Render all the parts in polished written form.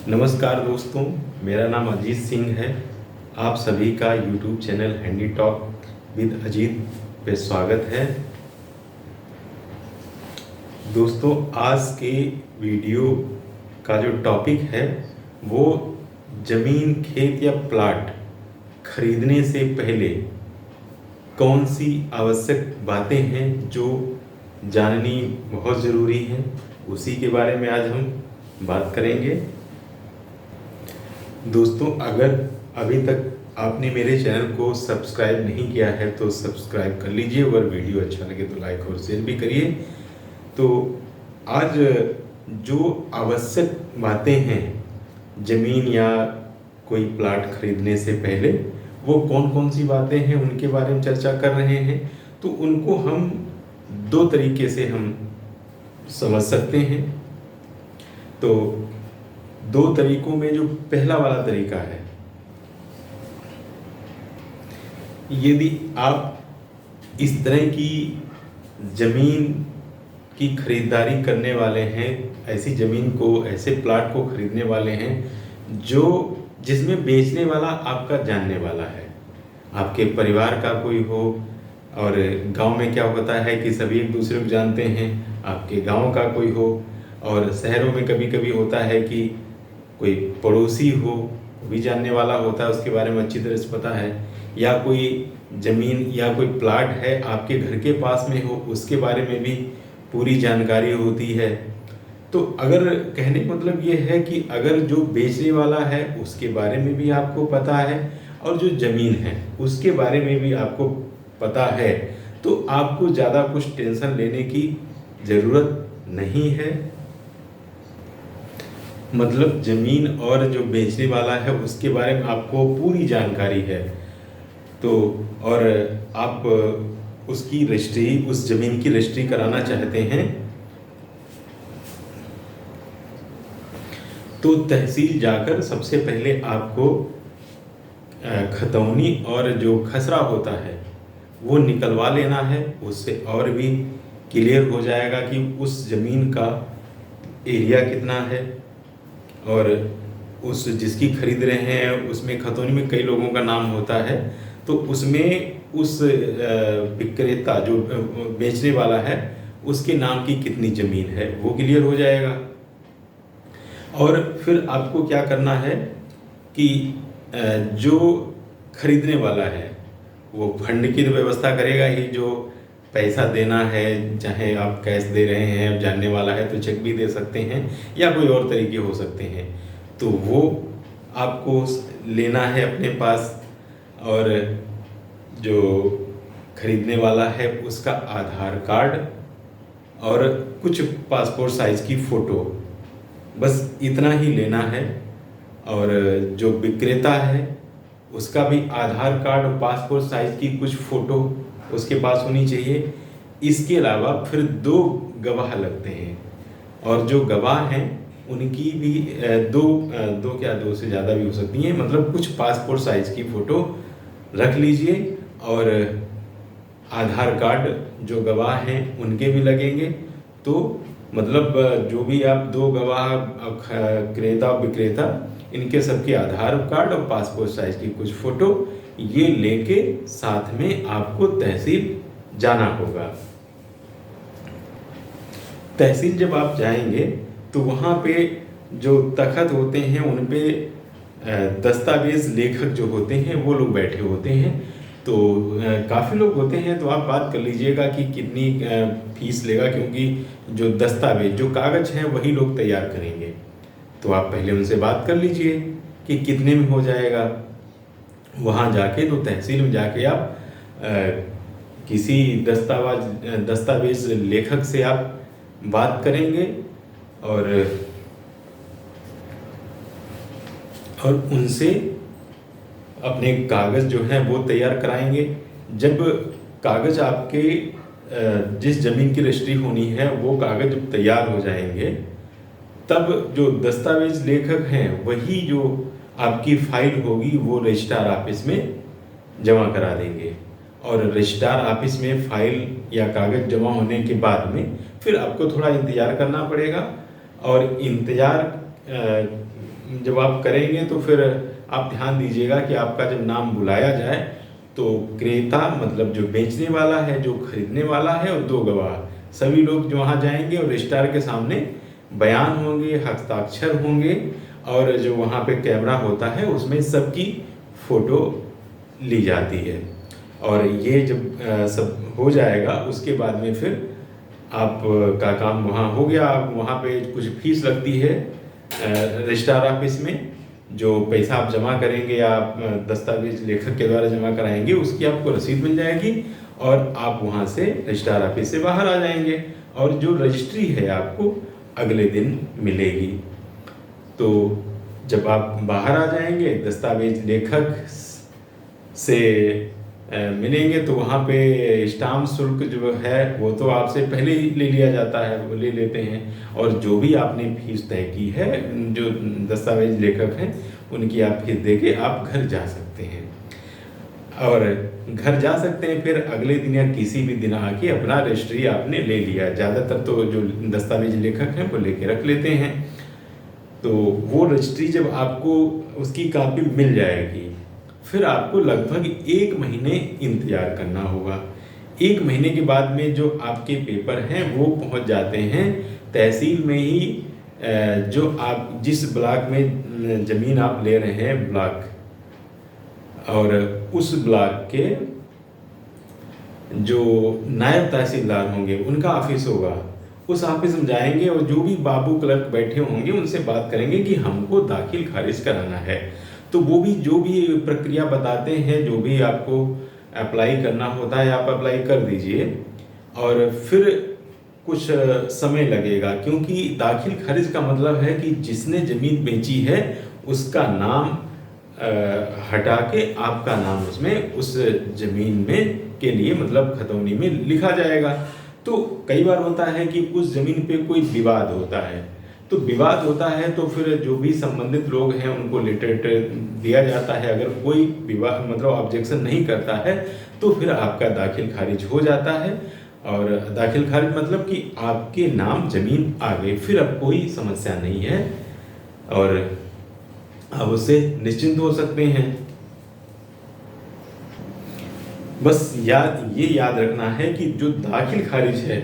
नमस्कार दोस्तों, मेरा नाम अजीत सिंह है। आप सभी का YouTube channel handy talk with Ajit पे स्वागत है। दोस्तों, आज के वीडियो का जो टॉपिक है वो ज़मीन, खेत या प्लाट खरीदने से पहले कौन सी आवश्यक बातें हैं जो जाननी बहुत ज़रूरी हैं, उसी के बारे में आज हम बात करेंगे। दोस्तों, अगर अभी तक आपने मेरे चैनल को सब्सक्राइब नहीं किया है तो सब्सक्राइब कर लीजिए, अगर वीडियो अच्छा लगे तो लाइक और शेयर भी करिए। तो आज जो आवश्यक बातें हैं ज़मीन या कोई प्लाट खरीदने से पहले, वो कौन कौन सी बातें हैं उनके बारे में चर्चा कर रहे हैं। तो उनको हम दो तरीके से हम समझ सकते हैं। तो दो तरीकों में जो पहला वाला तरीका है, यदि आप इस तरह की ज़मीन की खरीदारी करने वाले हैं, ऐसी ज़मीन को, ऐसे प्लाट को खरीदने वाले हैं जो जिसमें बेचने वाला आपका जानने वाला है, आपके परिवार का कोई हो। और गांव में क्या होता है कि सभी एक दूसरे को जानते हैं, आपके गांव का कोई हो। और शहरों में कभी कभी होता है कि कोई पड़ोसी हो, वो भी जानने वाला होता है, उसके बारे में अच्छी तरह से पता है। या कोई ज़मीन या कोई प्लाट है आपके घर के पास में हो, उसके बारे में भी पूरी जानकारी होती है। तो अगर कहने का मतलब ये है कि अगर जो बेचने वाला है उसके बारे में भी आपको पता है और जो ज़मीन है उसके बारे में भी आपको पता है, तो आपको ज़्यादा कुछ टेंशन लेने की ज़रूरत नहीं है। मतलब ज़मीन और जो बेचने वाला है उसके बारे में आपको पूरी जानकारी है। तो और आप उसकी रजिस्ट्री, उस ज़मीन की रजिस्ट्री कराना चाहते हैं तो तहसील जाकर सबसे पहले आपको खतौनी और जो खसरा होता है वो निकलवा लेना है। उससे और भी क्लियर हो जाएगा कि उस ज़मीन का एरिया कितना है। और उस जिसकी खरीद रहे हैं उसमें खतौनी में कई लोगों का नाम होता है, तो उसमें उस विक्रेता जो बेचने वाला है उसके नाम की कितनी ज़मीन है वो क्लियर हो जाएगा। और फिर आपको क्या करना है कि जो खरीदने वाला है वो फंड की तो व्यवस्था करेगा ही। जो पैसा देना है, चाहे आप कैश दे रहे हैं, जानने वाला है तो चेक भी दे सकते हैं या कोई और तरीके हो सकते हैं, तो वो आपको लेना है अपने पास। और जो खरीदने वाला है उसका आधार कार्ड और कुछ पासपोर्ट साइज़ की फ़ोटो, बस इतना ही लेना है। और जो विक्रेता है उसका भी आधार कार्ड और पासपोर्ट साइज़ की कुछ फ़ोटो उसके पास होनी चाहिए। इसके अलावा फिर दो गवाह लगते हैं, और जो गवाह हैं उनकी भी दो से ज़्यादा भी हो सकती हैं। मतलब कुछ पासपोर्ट साइज़ की फ़ोटो रख लीजिए, और आधार कार्ड जो गवाह हैं उनके भी लगेंगे। तो मतलब जो भी आप दो गवाह, क्रेता विक्रेता, इनके सबके आधार कार्ड और पासपोर्ट साइज़ की कुछ फ़ोटो ये लेके साथ में आपको तहसील जाना होगा। तहसील जब आप जाएंगे तो वहाँ पे जो तखत होते हैं उन पे दस्तावेज लेखक जो होते हैं वो लोग बैठे होते हैं। तो काफ़ी लोग होते हैं, तो आप बात कर लीजिएगा कि कितनी फीस लेगा, क्योंकि जो दस्तावेज, जो कागज़ हैं वही लोग तैयार करेंगे। तो आप पहले उनसे बात कर लीजिए कि कितने में हो जाएगा। वहाँ जाके, तो तहसील में जाके आप किसी दस्तावेज लेखक से आप बात करेंगे और उनसे अपने कागज़ जो हैं वो तैयार कराएंगे। जब कागज़ आपके जिस ज़मीन की रजिस्ट्री होनी है वो कागज़ जब तैयार हो जाएंगे, तब जो दस्तावेज लेखक हैं वही जो आपकी फाइल होगी वो रजिस्ट्रार ऑफिस में जमा करा देंगे। और रजिस्ट्रार ऑफिस में फाइल या कागज़ जमा होने के बाद में फिर आपको थोड़ा इंतज़ार करना पड़ेगा। और इंतज़ार जब आप करेंगे तो फिर आप ध्यान दीजिएगा कि आपका जब नाम बुलाया जाए तो क्रेता मतलब जो बेचने वाला है, जो खरीदने वाला है, और 2 गवाह, सभी लोग जो वहाँ जाएंगे और रजिस्ट्रार के सामने बयान होंगे, हस्ताक्षर होंगे, और जो वहाँ पे कैमरा होता है उसमें सबकी फ़ोटो ली जाती है। और ये जब सब हो जाएगा उसके बाद में फिर आप का काम वहाँ हो गया। आप वहाँ पे कुछ फीस लगती है रजिस्ट्रार ऑफिस में, जो पैसा आप जमा करेंगे या आप दस्तावेज लेखक के द्वारा जमा कराएंगे उसकी आपको रसीद मिल जाएगी, और आप वहाँ से रजिस्ट्रार ऑफिस से बाहर आ जाएंगे, और जो रजिस्ट्री है आपको अगले दिन मिलेगी। तो जब आप बाहर आ जाएंगे, दस्तावेज लेखक से मिलेंगे, तो वहाँ पे स्टाम्प शुल्क जो है वो तो आपसे पहले ही ले लिया जाता है, वो ले लेते हैं, और जो भी आपने फीस तय की है, जो दस्तावेज लेखक हैं उनकी आप फीस दे के आप घर जा सकते हैं। और घर जा सकते हैं फिर अगले दिन या किसी भी दिन आके अपना रजिस्ट्री आपने ले लिया। ज़्यादातर तो जो दस्तावेज लेखक हैं वो लेके रख लेते हैं। तो वो रजिस्ट्री जब आपको उसकी कापी मिल जाएगी, फिर आपको लगभग 1 महीने इंतज़ार करना होगा। 1 महीने के बाद में जो आपके पेपर हैं वो पहुंच जाते हैं तहसील में ही। जो आप जिस ब्लॉक में ज़मीन आप ले रहे हैं ब्लॉक, और उस ब्लॉक के जो नायब तहसीलदार होंगे उनका ऑफिस होगा, उस ऑफिस में जाएंगे और जो भी बाबू क्लर्क बैठे होंगे उनसे बात करेंगे कि हमको दाखिल खारिज कराना है। तो वो भी जो भी प्रक्रिया बताते हैं, जो भी आपको अप्लाई करना होता है आप अप्लाई कर दीजिए, और फिर कुछ समय लगेगा, क्योंकि दाखिल खारिज का मतलब है कि जिसने ज़मीन बेची है उसका नाम हटा के आपका नाम उसमें उस ज़मीन में के लिए मतलब खतौनी में लिखा जाएगा। तो कई बार होता है कि उस ज़मीन पे कोई विवाद होता है, तो विवाद होता है तो फिर जो भी संबंधित लोग हैं उनको लेटर दिया जाता है। अगर कोई विवाद मतलब ऑब्जेक्शन नहीं करता है तो फिर आपका दाखिल खारिज हो जाता है, और दाखिल खारिज मतलब कि आपके नाम ज़मीन आ गई, फिर अब कोई समस्या नहीं है और आप उससे निश्चिंत हो सकते हैं। बस ये याद रखना है कि जो दाखिल खारिज है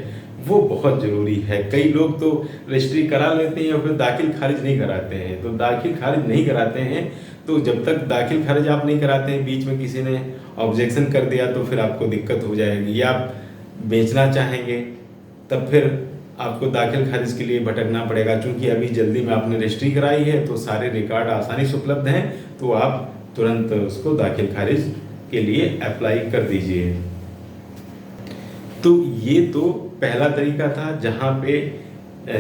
वो बहुत ज़रूरी है। कई लोग तो रजिस्ट्री करा लेते हैं और फिर दाखिल खारिज नहीं कराते हैं। तो दाखिल खारिज नहीं कराते हैं तो जब तक दाखिल खारिज आप नहीं कराते हैं, बीच में किसी ने ऑब्जेक्शन कर दिया तो फिर आपको दिक्कत हो जाएगी। या आप बेचना चाहेंगे तब फिर आपको दाखिल खारिज के लिए भटकना पड़ेगा। चूँकि अभी जल्दी में आपने रजिस्ट्री कराई है तो सारे रिकॉर्ड आसानी से उपलब्ध हैं, तो आप तुरंत उसको दाखिल खारिज के लिए अप्लाई कर दीजिए। तो ये तो पहला तरीका था जहाँ पे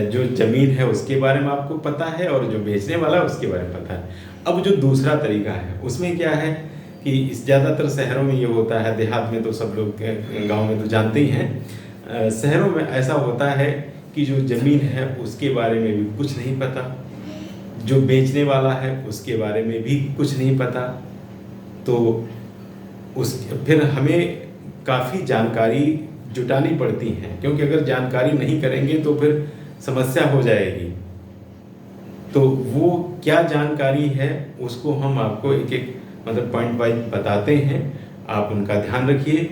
जो ज़मीन है उसके बारे में आपको पता है और जो बेचने वाला है उसके बारे में पता है। अब जो दूसरा तरीका है उसमें क्या है कि ज़्यादातर शहरों में ये होता है, देहात में तो सब लोग गांव में तो जानते ही हैं। शहरों में ऐसा होता है कि जो ज़मीन है उसके बारे में भी कुछ नहीं पता, जो बेचने वाला है उसके बारे में भी कुछ नहीं पता। तो फिर हमें काफ़ी जानकारी जुटानी पड़ती हैं, क्योंकि अगर जानकारी नहीं करेंगे तो फिर समस्या हो जाएगी। तो वो क्या जानकारी है उसको हम आपको एक एक मतलब पॉइंट वाइज बताते हैं, आप उनका ध्यान रखिए।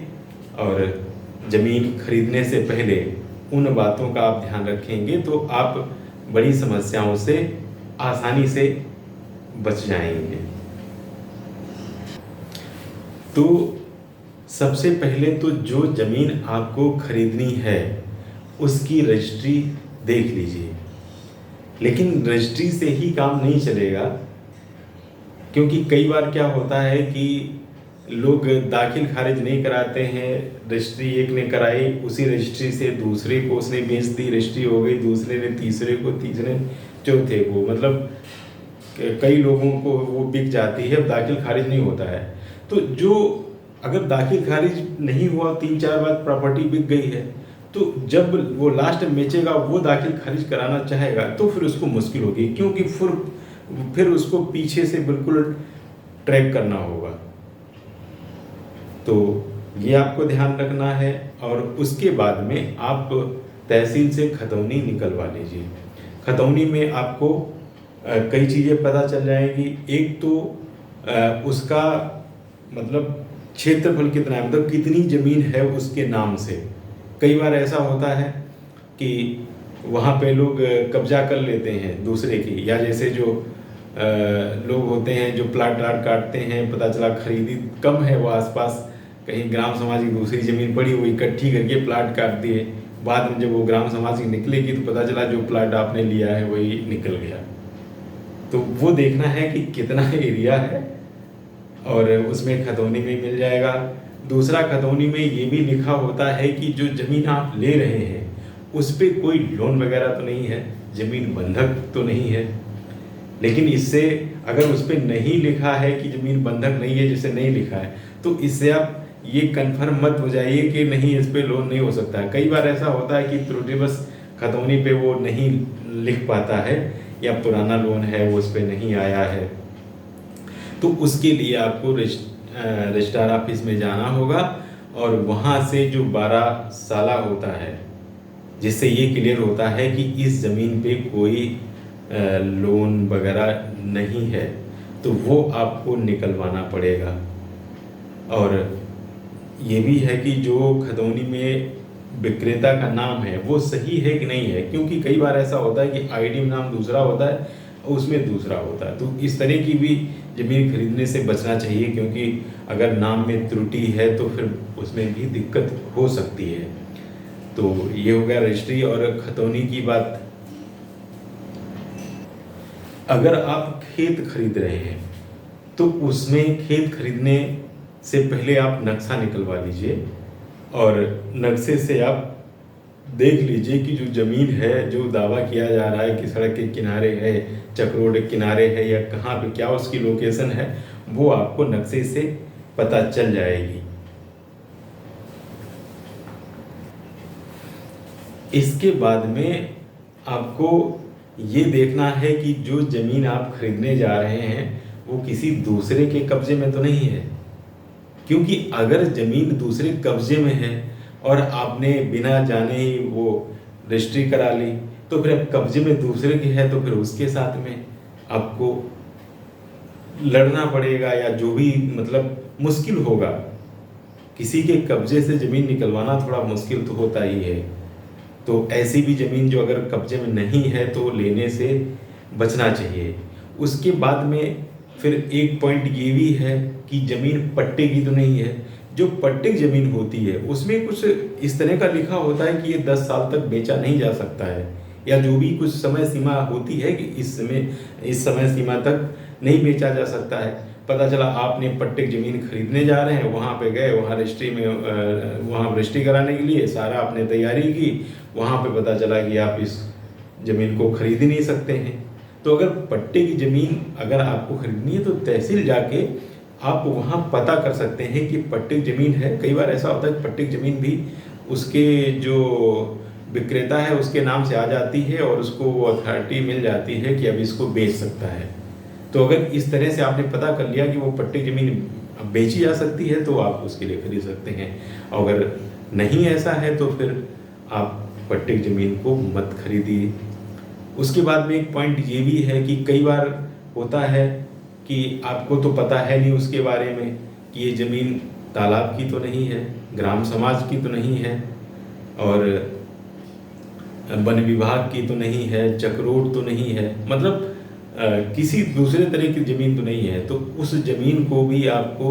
और ज़मीन खरीदने से पहले उन बातों का आप ध्यान रखेंगे तो आप बड़ी समस्याओं से आसानी से बच जाएंगे। तो सबसे पहले तो जो ज़मीन आपको खरीदनी है उसकी रजिस्ट्री देख लीजिए। लेकिन रजिस्ट्री से ही काम नहीं चलेगा, क्योंकि कई बार क्या होता है कि लोग दाखिल खारिज नहीं कराते हैं। रजिस्ट्री एक ने कराई, उसी रजिस्ट्री से दूसरे को उसने बेच दी, रजिस्ट्री हो गई, दूसरे ने तीसरे को, तीसरे चौथे को, मतलब कई लोगों को वो बिक जाती है, दाखिल खारिज नहीं होता है। तो जो अगर दाखिल खारिज नहीं हुआ, 3-4 बार प्रॉपर्टी बिक गई है, तो जब वो लास्ट में बेचेगा वो दाखिल खारिज कराना चाहेगा तो फिर उसको मुश्किल होगी, क्योंकि फिर उसको पीछे से बिल्कुल ट्रैक करना होगा। तो ये आपको ध्यान रखना है। और उसके बाद में आप तहसील से खतौनी निकलवा लीजिए। खतौनी में आपको कई चीज़ें पता चल जाएंगी। एक तो उसका मतलब क्षेत्रफल कितना है, मतलब कितनी ज़मीन है उसके नाम से। कई बार ऐसा होता है कि वहाँ पे लोग कब्जा कर लेते हैं दूसरे की, या जैसे जो लोग होते हैं जो प्लाट व्लाट काटते हैं, पता चला खरीदी कम है, वो आसपास कहीं ग्राम समाज की दूसरी ज़मीन पड़ी, वो इकट्ठी करके प्लाट काट दिए। बाद में जब वो ग्राम समाज की निकलेगी तो पता चला जो प्लाट आपने लिया है वही निकल गया। तो वो देखना है कि कितना एरिया है, और उसमें खतौनी में मिल जाएगा। दूसरा, खतौनी में ये भी लिखा होता है कि जो ज़मीन आप ले रहे हैं उस पर कोई लोन वगैरह तो नहीं है, ज़मीन बंधक तो नहीं है। लेकिन इससे अगर उस पर नहीं लिखा है कि ज़मीन बंधक नहीं है, जैसे नहीं लिखा है, तो इससे आप ये कन्फर्म मत हो जाइए कि नहीं इस पर लोन नहीं हो सकता है। कई बार ऐसा होता है कि त्रुटिवश खतौनी पे वो नहीं लिख पाता है, या पुराना लोन है वो उस पर नहीं आया है। तो उसके लिए आपको रजिस्ट्रार ऑफिस में जाना होगा, और वहाँ से जो 12 साला होता है, जिससे ये क्लियर होता है कि इस ज़मीन पे कोई लोन वगैरह नहीं है, तो वो आपको निकलवाना पड़ेगा। और ये भी है कि जो खतौनी में विक्रेता का नाम है वो सही है कि नहीं है, क्योंकि कई बार ऐसा होता है कि आईडी में नाम दूसरा होता है और उसमें दूसरा होता है। तो इस तरह की भी ज़मीन खरीदने से बचना चाहिए, क्योंकि अगर नाम में त्रुटि है तो फिर उसमें भी दिक्कत हो सकती है। तो ये हो गया रजिस्ट्री और खतौनी की बात। अगर आप खेत खरीद रहे हैं तो उसमें खेत खरीदने से पहले आप नक्शा निकलवा लीजिए, और नक्शे से आप देख लीजिए कि जो ज़मीन है, जो दावा किया जा रहा है कि सड़क के किनारे है, चक रोड के किनारे है, या कहाँ पे क्या उसकी लोकेशन है, वो आपको नक्शे से पता चल जाएगी। इसके बाद में आपको ये देखना है कि जो ज़मीन आप खरीदने जा रहे हैं वो किसी दूसरे के कब्जे में तो नहीं है, क्योंकि अगर ज़मीन दूसरे कब्जे में है और आपने बिना जाने ही वो रजिस्ट्री करा ली, तो फिर अब कब्जे में दूसरे की है तो फिर उसके साथ में आपको लड़ना पड़ेगा, या जो भी मतलब मुश्किल होगा। किसी के कब्जे से ज़मीन निकलवाना थोड़ा मुश्किल तो होता ही है। तो ऐसी भी ज़मीन जो अगर कब्जे में नहीं है तो लेने से बचना चाहिए। उसके बाद में फिर एक पॉइंट ये भी है कि ज़मीन पट्टे की तो नहीं है। जो पट्टे की ज़मीन होती है उसमें कुछ इस तरह का लिखा होता है कि ये 10 साल तक बेचा नहीं जा सकता है, या जो भी कुछ समय सीमा होती है कि इस समय सीमा तक नहीं बेचा जा सकता है। पता चला आपने पट्टे की ज़मीन खरीदने जा रहे हैं, वहाँ पे गए, वहाँ रजिस्ट्री कराने के लिए सारा आपने तैयारी की, वहाँ पे पता चला कि आप इस ज़मीन को खरीद ही नहीं सकते हैं। तो अगर पट्टे की ज़मीन अगर आपको खरीदनी है तो तहसील जाके आप वहाँ पता कर सकते हैं कि पट्टे की ज़मीन है। कई बार ऐसा होता है कि पट्टे की ज़मीन भी उसके जो विक्रेता है उसके नाम से आ जाती है, और उसको वो अथॉरिटी मिल जाती है कि अब इसको बेच सकता है। तो अगर इस तरह से आपने पता कर लिया कि वो पट्टे की ज़मीन बेची जा सकती है तो आप उसके लिए खरीद सकते हैं। अगर नहीं ऐसा है तो फिर आप पट्टे की ज़मीन को मत खरीदिए। उसके बाद में एक पॉइंट ये भी है कि कई बार होता है कि आपको तो पता है नहीं उसके बारे में कि ये ज़मीन तालाब की तो नहीं है, ग्राम समाज की तो नहीं है, और वन विभाग की तो नहीं है, चक्रोड तो नहीं है, मतलब किसी दूसरे तरह की ज़मीन तो नहीं है। तो उस ज़मीन को भी आपको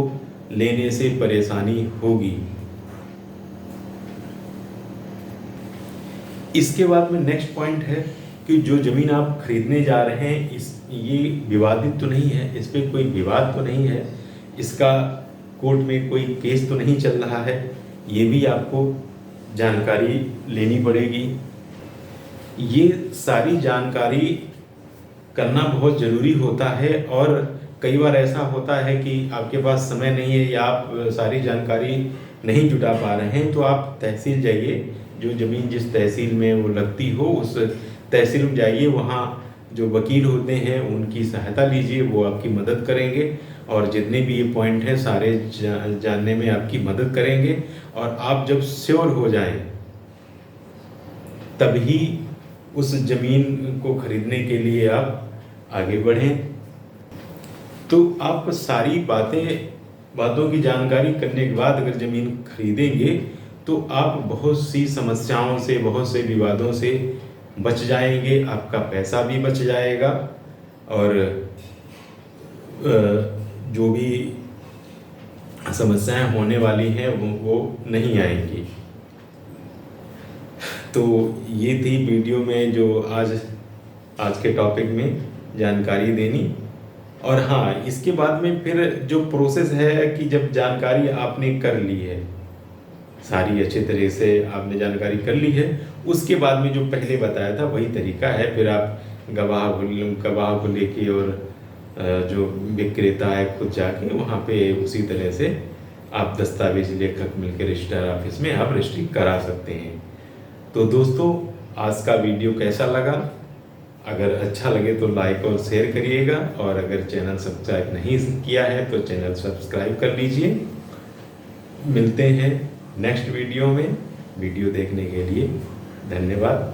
लेने से परेशानी होगी। इसके बाद में नेक्स्ट पॉइंट है कि जो ज़मीन आप खरीदने जा रहे हैं ये विवादित तो नहीं है, इस पर कोई विवाद तो नहीं है, इसका कोर्ट में कोई केस तो नहीं चल रहा है, ये भी आपको जानकारी लेनी पड़ेगी। ये सारी जानकारी करना बहुत ज़रूरी होता है, और कई बार ऐसा होता है कि आपके पास समय नहीं है या आप सारी जानकारी नहीं जुटा पा रहे हैं, तो आप तहसील जाइए, जो ज़मीन जिस तहसील में वो लगती हो उस तहसील में जाइए, वहाँ जो वकील होते हैं उनकी सहायता लीजिए, वो आपकी मदद करेंगे, और जितने भी ये पॉइंट हैं सारे जानने में आपकी मदद करेंगे। और आप जब श्योर हो जाएं तभी उस ज़मीन को खरीदने के लिए आप आगे बढ़ें। तो आप सारी बातों की जानकारी करने के बाद अगर ज़मीन खरीदेंगे तो आप बहुत सी समस्याओं से, बहुत से विवादों से बच जाएंगे, आपका पैसा भी बच जाएगा और जो भी समस्याएं होने वाली हैं वो नहीं आएंगी। तो ये थी वीडियो में जो आज के टॉपिक में जानकारी देनी। और हाँ, इसके बाद में फिर जो प्रोसेस है कि जब जानकारी आपने कर ली है, सारी अच्छे तरह से आपने जानकारी कर ली है, उसके बाद में जो पहले बताया था वही तरीका है। फिर आप गवाह को लेके और जो विक्रेता है खुद जाके वहाँ पे उसी तरह से आप दस्तावेज लेखक मिलकर रजिस्ट्रार ऑफिस में आप रजिस्ट्री करा सकते हैं। तो दोस्तों, आज का वीडियो कैसा लगा? अगर अच्छा लगे तो लाइक और शेयर करिएगा, और अगर चैनल सब्सक्राइब नहीं किया है तो चैनल सब्सक्राइब कर लीजिए। मिलते हैं नेक्स्ट वीडियो में। वीडियो देखने के लिए धन्यवाद।